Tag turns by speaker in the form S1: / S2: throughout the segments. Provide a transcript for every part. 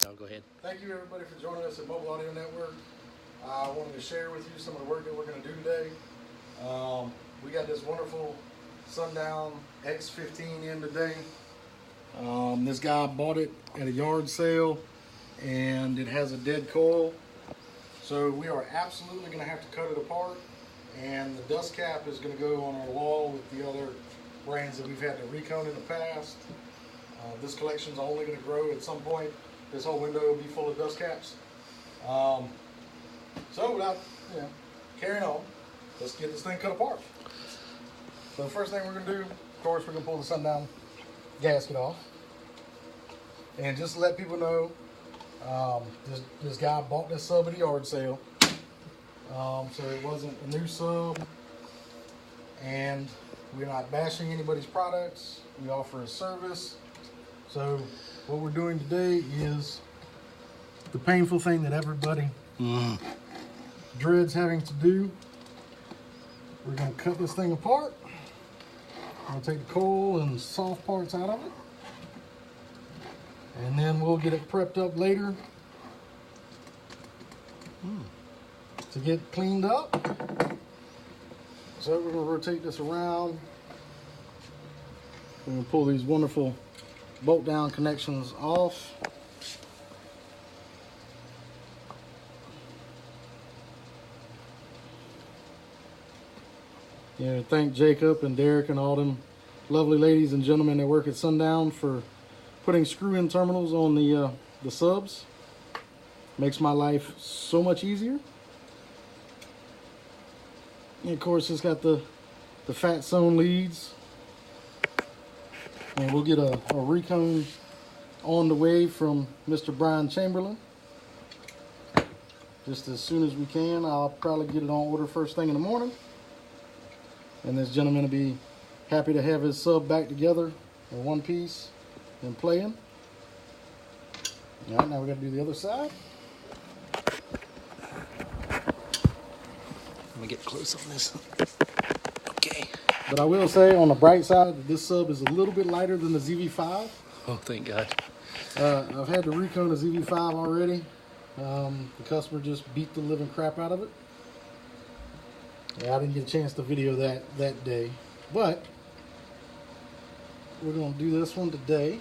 S1: No, go ahead.
S2: Thank you everybody for joining us at Mobile Audio Network. I wanted to share with you some of the work that we're going to do today. We got this wonderful Sundown X-15 in today. This guy bought it at a yard sale and it has a dead coil. So we are absolutely going to have to cut it apart, and the dust cap is going to go on our wall with the other brands that we've had to Recone in the past. This collection is only going to grow at some point. This whole window will be full of dust caps. So without carrying on, let's get this thing cut apart. So the first thing we're going to do, of course, we're going to pull the Sundown gasket off. And just to let people know, this guy bought this sub at a yard sale. So it wasn't a new sub. And we're not bashing anybody's products. We offer a service. So what we're doing today is the painful thing that everybody dreads having to do. We're going to cut this thing apart. I'll take the coal and soft parts out of it. And then we'll get it prepped up later to get cleaned up. So we're going to rotate this around. We're going to pull these wonderful bolt down connections off. Yeah, thank Jacob and Derek and all them lovely ladies and gentlemen that work at Sundown for putting screw-in terminals on the subs. Makes my life so much easier. And of course, it's got the fat sewn leads. And we'll get a Recone on the way from Mr. Brian Chamberlain. Just as soon as we can. I'll probably get it on order first thing in the morning. And this gentleman will be happy to have his sub back together in one piece and playing. All right, now we got to do the other side.
S1: Let me get close on this. Okay.
S2: But I will say on the bright side, this sub is a little bit lighter than the ZV5.
S1: Oh, thank God.
S2: I've had to Recone the ZV5 already. The customer just beat the living crap out of it. Yeah, I didn't get a chance to video that day. But we're going to do this one today.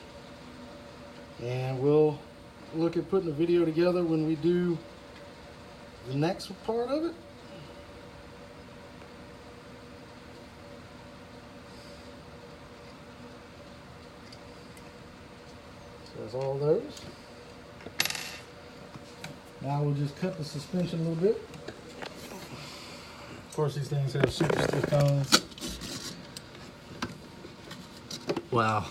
S2: And we'll look at putting a video together when we do the next part of it. So that's all those. Now we'll just cut the suspension a little bit. Of course, these things have super stiff cones.
S1: Wow.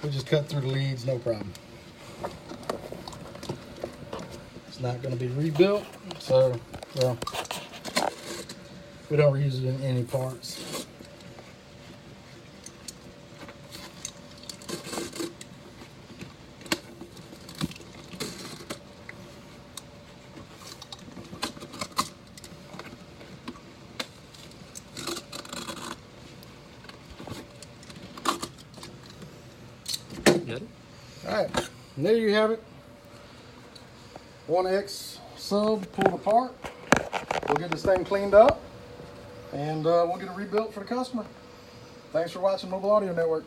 S2: We just cut through the leads, no problem. It's not going to be rebuilt, so well, we don't reuse it in any parts.
S1: Got it?
S2: All right, and there you have it. 1X sub pulled apart. We'll get this thing cleaned up, and we'll get it rebuilt for the customer. Thanks for watching Mobile Audio Network.